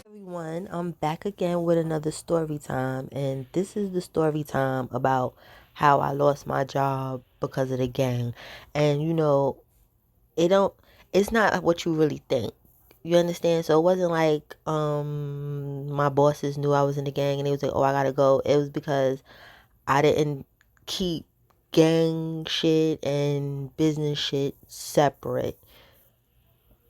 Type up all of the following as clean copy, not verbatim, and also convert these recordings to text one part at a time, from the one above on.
Everyone, I'm back again with another story time, and this is the story time about how I lost my job because of the gang. And it don't it's not what you really think. You understand? So it wasn't like my bosses knew I was in the gang and they was like, "Oh, I gotta go." It was because I didn't keep gang shit and business shit separate.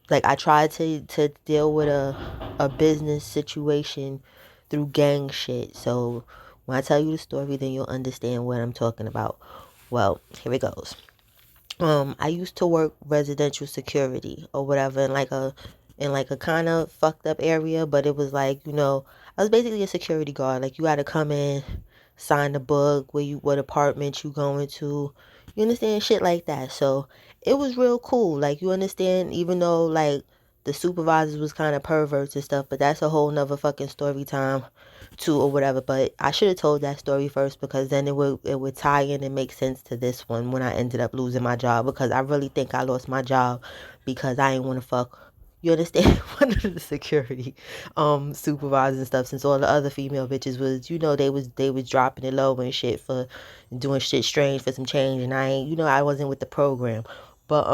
Like I tried to deal with a business situation through gang shit. So when I tell you the story, then you'll understand what I'm talking about. Well, here it goes. I used to work residential security or whatever in like a kind of fucked up area, but it was like, I was basically a security guard. Like you gotta come in, sign the book, what apartment you going to. You understand shit like that. So it was real cool. Like you understand, even though like the supervisors was kind of perverts and stuff, but that's a whole nother fucking story time too or whatever. But I should have told that story first because then it would tie in and make sense to this one when I ended up losing my job, because I really think I lost my job because I ain't want to fuck, you understand, one of the security supervisors and stuff, since all the other female bitches was, they was dropping it low and shit for doing shit strange for some change, and I ain't, I wasn't with the program. But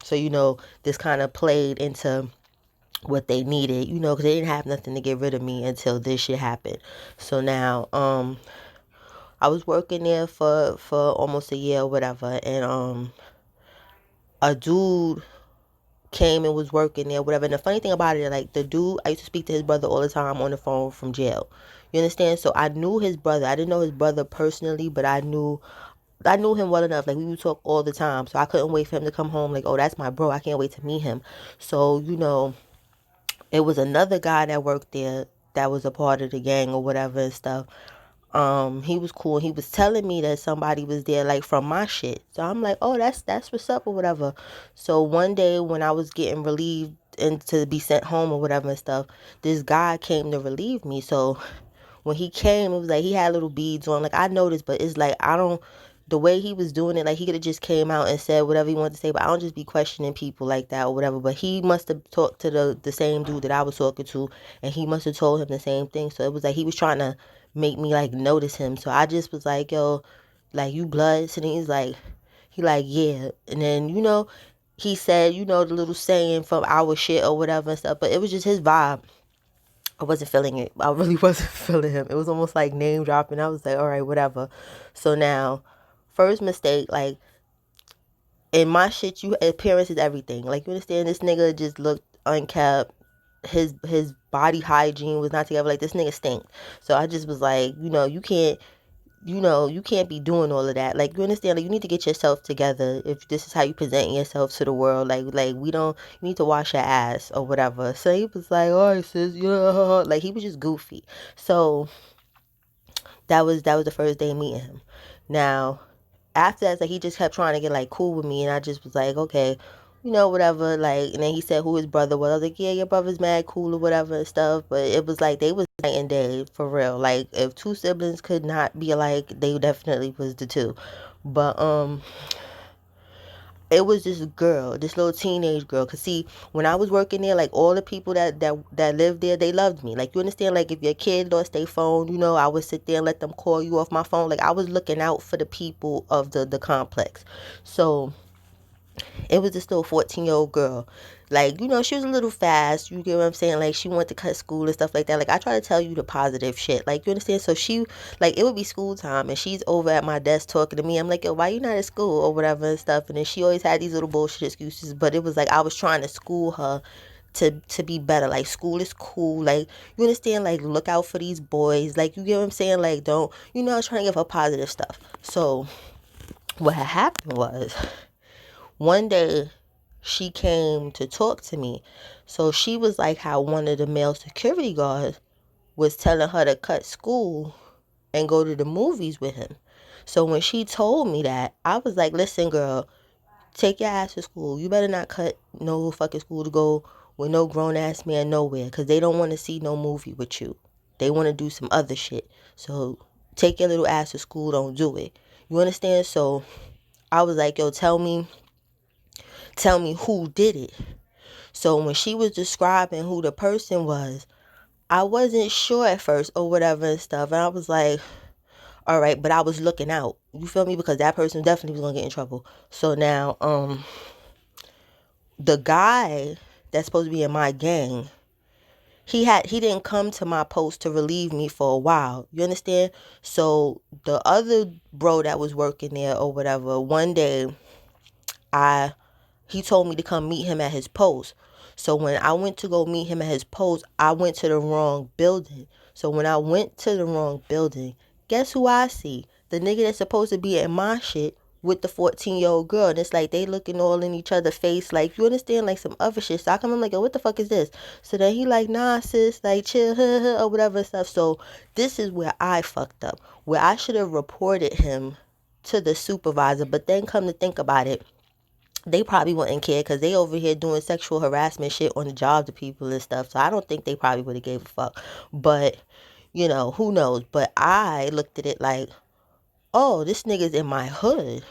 so this kind of played into what they needed, because they didn't have nothing to get rid of me until this shit happened. So now, I was working there for almost a year or whatever, and a dude came and was working there, whatever. And the funny thing about it, like the dude, I used to speak to his brother all the time on the phone from jail. You understand? So I knew his brother. I didn't know his brother personally, but I knew him well enough. Like we would talk all the time. So I couldn't wait for him to come home. Like, oh, that's my bro. I can't wait to meet him. So, it was another guy that worked there that was a part of the gang or whatever and stuff. He was cool. He was telling me that somebody was there like from my shit. So I'm like, oh, that's what's up or whatever. So one day when I was getting relieved and to be sent home or whatever and stuff, this guy came to relieve me. So when he came, it was like he had little beads on. Like I noticed, but it's like I don't. The way he was doing it, like he could have just came out and said whatever he wanted to say, but I don't just be questioning people like that or whatever. But he must have talked to the same dude that I was talking to, and he must have told him the same thing. So it was like he was trying to make me like notice him. So I just was like, yo, like you bloods, and he like yeah, and then he said the little saying from our shit or whatever and stuff. But it was just his vibe. I wasn't feeling it. I really wasn't feeling him. It was almost like name dropping. I was like, all right, whatever. So now, first mistake, like in my shit, appearance is everything. Like you understand, this nigga just looked unkept. His body hygiene was not together. Like this nigga stink. So I just was like, you can't be doing all of that. Like you understand, like you need to get yourself together if this is how you present yourself to the world. Like we don't, you need to wash your ass or whatever. So he was like, all right, sis, yeah, like he was just goofy. So that was the first day meeting him. Now after that, like he just kept trying to get like cool with me, and I just was like, okay, whatever. Like, and then he said who his brother was. I was like, yeah, your brother's mad cool or whatever and stuff. But it was like they was night and day for real. Like if two siblings could not be alike, they definitely was the two. But it was this girl, this little teenage girl. Cause see, when I was working there, like all the people that lived there, they loved me. Like you understand, like if your kid lost their phone, I would sit there and let them call you off my phone. Like I was looking out for the people of the complex. So it was this little 14-year-old girl. Like, she was a little fast. You get what I'm saying? Like, she went to cut school and stuff like that. Like, I try to tell you the positive shit. Like, you understand? So she, like, it would be school time and she's over at my desk talking to me. I'm like, yo, why you not at school or whatever and stuff? And then she always had these little bullshit excuses. But it was like I was trying to school her to be better. Like, school is cool. Like, you understand? Like, look out for these boys. Like, you get what I'm saying? Like, don't, I was trying to give her positive stuff. So what had happened was one day she came to talk to me. So she was like how one of the male security guards was telling her to cut school and go to the movies with him. So when she told me that, I was like, listen, girl, take your ass to school. You better not cut no fucking school to go with no grown ass man nowhere, because they don't want to see no movie with you. They want to do some other shit. So take your little ass to school. Don't do it. You understand? So I was like, yo, tell me who did it. So when she was describing who the person was, I wasn't sure at first or whatever and stuff. And I was like, all right, but I was looking out. You feel me? Because that person definitely was gonna get in trouble. So now, the guy that's supposed to be in my gang, he didn't come to my post to relieve me for a while. You understand? So the other bro that was working there or whatever, one day I he told me to come meet him at his post. So when I went to go meet him at his post, I went to the wrong building. So when I went to the wrong building, guess who I see? The nigga that's supposed to be at my shit with the 14-year-old girl. And it's like they looking all in each other's face, like, you understand, like some other shit. So I come in like, oh, what the fuck is this? So then he like, nah, sis, like chill, or whatever stuff. So this is where I fucked up. Where I should have reported him to the supervisor, but then come to think about it, they probably wouldn't care because they over here doing sexual harassment shit on the job to people and stuff. So I don't think they probably would have gave a fuck. But, who knows? But I looked at it like, oh, this nigga's in my hood.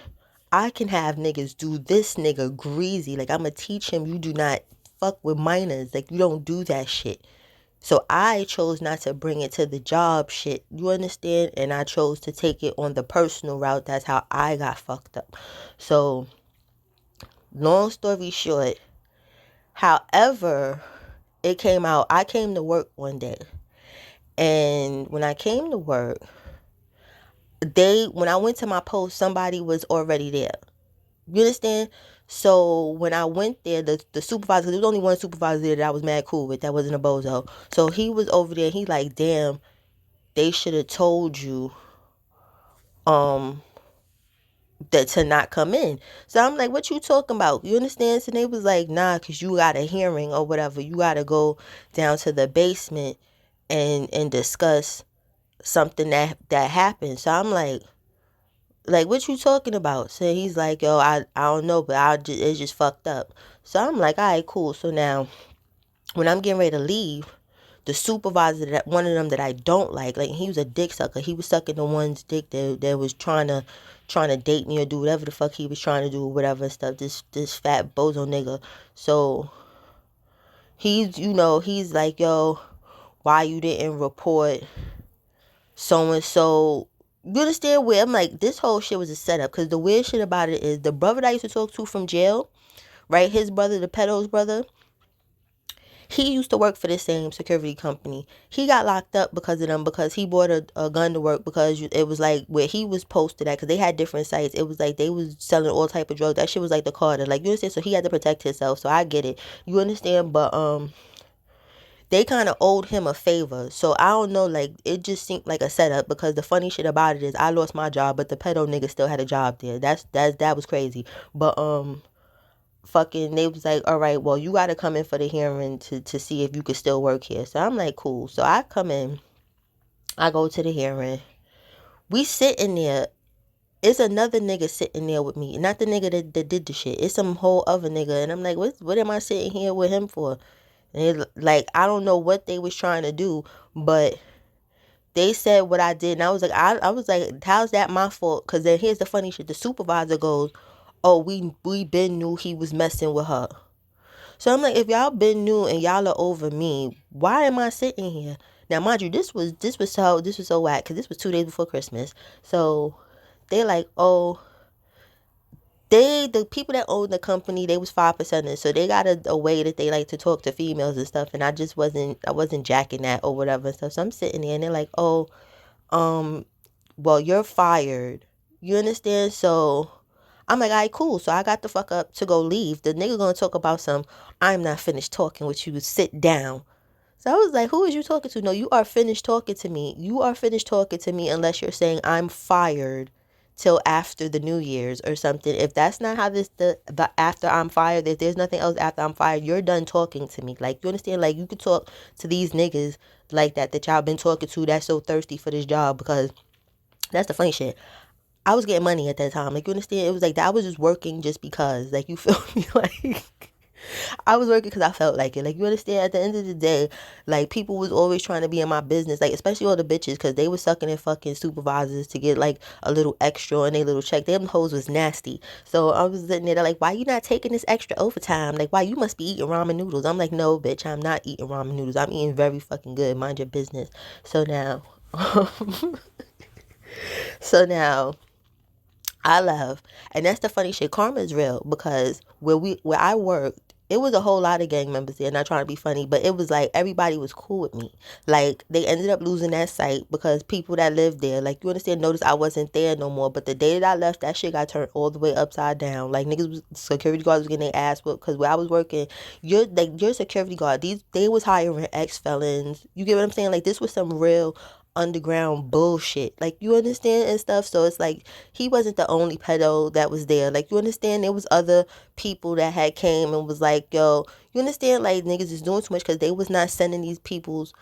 I can have niggas do this nigga greasy. Like, I'm going to teach him you do not fuck with minors. Like, you don't do that shit. So I chose not to bring it to the job shit. You understand? And I chose to take it on the personal route. That's how I got fucked up. So long story short, however, it came out, I came to work one day. And when I came to work, when I went to my post, somebody was already there. You understand? So when I went there, the supervisor, there was only one supervisor there that I was mad cool with, that wasn't a bozo. So he was over there, he like, damn, they should have told you, that to not come in. So I'm like, what you talking about? You understand? So they was like, nah, because you got a hearing or whatever. You got to go down to the basement and discuss something that happened. So I'm like, what you talking about? So he's like, yo, I don't know, but it's just fucked up. So I'm like, all right, cool. So now when I'm getting ready to leave, the supervisor, that one of them that I don't like he was a dick sucker. He was sucking the one's dick that was trying to date me or do whatever the fuck he was trying to do, whatever and stuff. This fat bozo nigga. So he's like, yo, why you didn't report so and so? You understand where I'm like, this whole shit was a setup. Because the weird shit about it is the brother that I used to talk to from jail, right? His brother, the pedo's brother. He used to work for the same security company. He got locked up because of them, because he brought a gun to work, because it was like where he was posted at, because they had different sites. It was like they was selling all type of drugs. That shit was like the Carter. Like, you understand? So he had to protect himself. So I get it. You understand? But they kind of owed him a favor. So I don't know, like, it just seemed like a setup, because the funny shit about it is I lost my job, but the pedo nigga still had a job there. That was crazy. But fucking, they was like, all right, well, you got to come in for the hearing to see if you could still work here. So I'm like, cool. So I come in, I go to the hearing. We sitting there. It's another nigga sitting there with me. Not the nigga that did the shit. It's some whole other nigga. And I'm like, what am I sitting here with him for? And like, I don't know what they was trying to do, but they said what I did. And I was like, I was like, how's that my fault? Because then here's the funny shit. The supervisor goes, oh, we been knew he was messing with her. So I'm like, if y'all been new and y'all are over me, why am I sitting here? Now, mind you, this was so whack, because this was 2 days before Christmas. So they like, oh, the people that own the company, they was 5%ers, so they got a way that they like to talk to females and stuff. And I wasn't jacking that or whatever and stuff. So I'm sitting there and they're like, oh, well, you're fired. You understand? So I'm like, all right, cool. So I got the fuck up to go leave. The nigga gonna talk about I'm not finished talking with you. Sit down. So I was like, who is you talking to? No, you are finished talking to me. You are finished talking to me unless you're saying I'm fired till after the New Year's or something. If that's not how the after I'm fired, if there's nothing else after I'm fired, you're done talking to me. Like, you understand? Like, you could talk to these niggas like that y'all been talking to that's so thirsty for this job, because that's the funny shit. I was getting money at that time. Like, you understand? It was like that. I was just working just because. Like, you feel me? Like, I was working because I felt like it. Like, you understand? At the end of the day, like, people was always trying to be in my business. Like, especially all the bitches, because they was sucking in fucking supervisors to get, like, a little extra on their little check. Them hoes was nasty. So I was sitting there, they're like, why you not taking this extra overtime? Like, why you must be eating ramen noodles? I'm like, no, bitch, I'm not eating ramen noodles. I'm eating very fucking good. Mind your business. So now, so now, I love, and that's the funny shit. Karma is real because where I worked, it was a whole lot of gang members there. Not trying to be funny, but it was like everybody was cool with me. Like, they ended up losing that site because people that lived there, like, you understand, notice I wasn't there no more. But the day that I left, that shit got turned all the way upside down. Like, niggas was, security guards was getting their ass whooped because where I was working, your security guard, they was hiring ex felons. You get what I'm saying? Like, this was some real underground bullshit. Like, you understand, and stuff. So it's like he wasn't the only pedo that was there. Like, you understand, there was other people that had came and was like, yo, you understand, like, niggas is doing too much because they was not sending these people's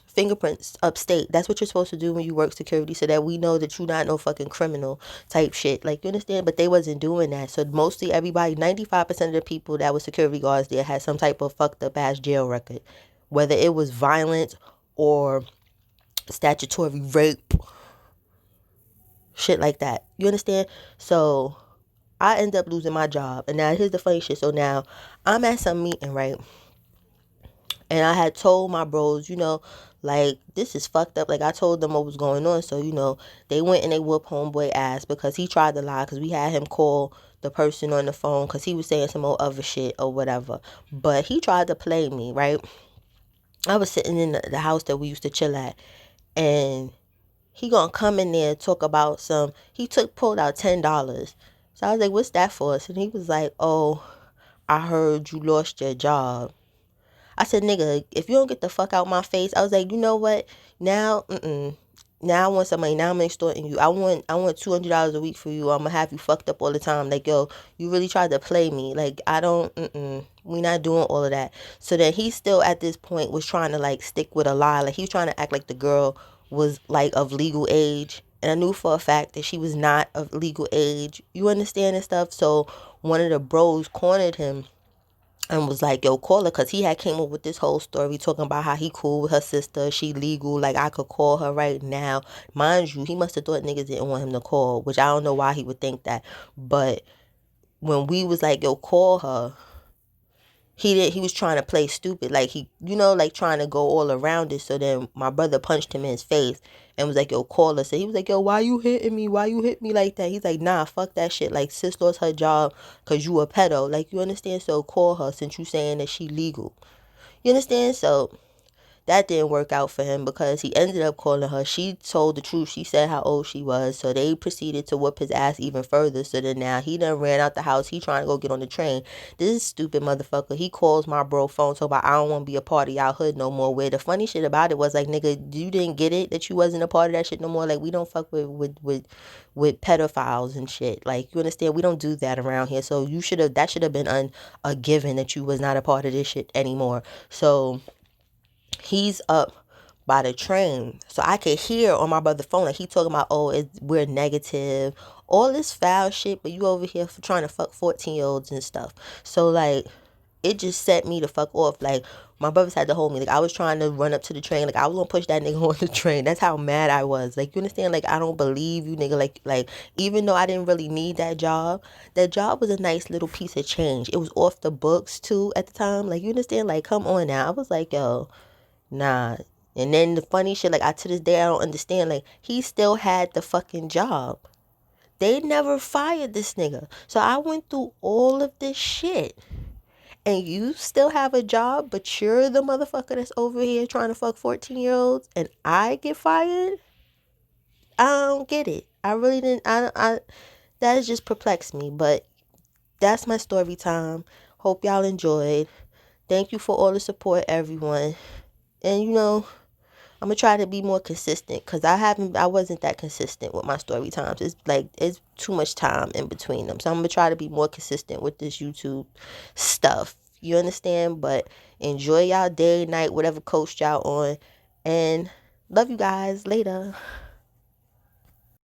fingerprints upstate. That's what you're supposed to do when you work security, so that we know that you're not no fucking criminal type shit. Like, you understand? But they wasn't doing that. So mostly everybody, 95% of the people that was security guards there had some type of fucked up ass jail record, whether it was violence or statutory rape, shit like that. You understand? So I end up losing my job. And now here's the funny shit. So now I'm at some meeting, right? And I had told my bros, like, this is fucked up. Like, I told them what was going on. So, they went and they whooped homeboy ass because he tried to lie, because we had him call the person on the phone because he was saying some old other shit or whatever. But he tried to play me, right? I was sitting in the house that we used to chill at, and he gonna come in there and talk about he pulled out $10. So I was like, what's that for? And he was like, oh, I heard you lost your job. I said, nigga, if you don't get the fuck out my face, I was like, you know what? Now, now I want some money. Now I'm extorting you. I want $200 a week for you. I'm gonna have you fucked up all the time. Like, yo, you really tried to play me. Like, I don't, we not doing all of that. So then he still at this point was trying to, like, stick with a lie. Like, he was trying to act like the girl was, like, of legal age. And I knew for a fact that she was not of legal age. You understand, and stuff. So one of the bros cornered him and was like, yo, call her, because he had came up with this whole story talking about how he cool with her sister, she legal, like, I could call her right now. Mind you, he must have thought niggas didn't want him to call, which I don't know why he would think that. But when we was like, yo, call her, he was trying to play stupid, like, he, like, trying to go all around it. So then my brother punched him in his face and was like, yo, call her. So he was like, yo, why you hitting me? Why you hit me like that? He's like, nah, fuck that shit. Like, sis lost her job because you a pedo. Like, you understand? So call her, since you saying that she legal. You understand? So that didn't work out for him because he ended up calling her. She told the truth. She said how old she was. So they proceeded to whoop his ass even further. So then now he done ran out the house. He trying to go get on the train. This stupid motherfucker, he calls my bro phone, so about, I don't want to be a part of y'all hood no more. Where the funny shit about it was, like, nigga, you didn't get it that you wasn't a part of that shit no more. Like, we don't fuck with pedophiles and shit. Like, you understand? We don't do that around here. So that should have been a given that you was not a part of this shit anymore. So he's up by the train, so I could hear on my brother's phone, like, he talking about, oh, we're negative, all this foul shit, but you over here for trying to fuck 14-year-olds and stuff. So, like, it just set me the fuck off. Like, my brothers had to hold me. Like, I was trying to run up to the train. Like, I was gonna push that nigga on the train. That's how mad I was. Like, you understand? Like, I don't believe you, nigga. Like, even though I didn't really need that job was a nice little piece of change. It was off the books too at the time. Like, you understand? Like, come on now. I was like, yo, nah. And then the funny shit, like, to this day, I don't understand. Like, he still had the fucking job. They never fired this nigga. So I went through all of this shit. And you still have a job, but you're the motherfucker that's over here trying to fuck 14-year-olds, and I get fired? I don't get it. I really didn't. That has just perplexed me. But that's my story time. Hope y'all enjoyed. Thank you for all the support, everyone. And, I'm gonna try to be more consistent, because I wasn't that consistent with my story times. It's like, it's too much time in between them. So I'm gonna try to be more consistent with this YouTube stuff. You understand? But enjoy y'all day, night, whatever coast y'all on. And love you guys. Later.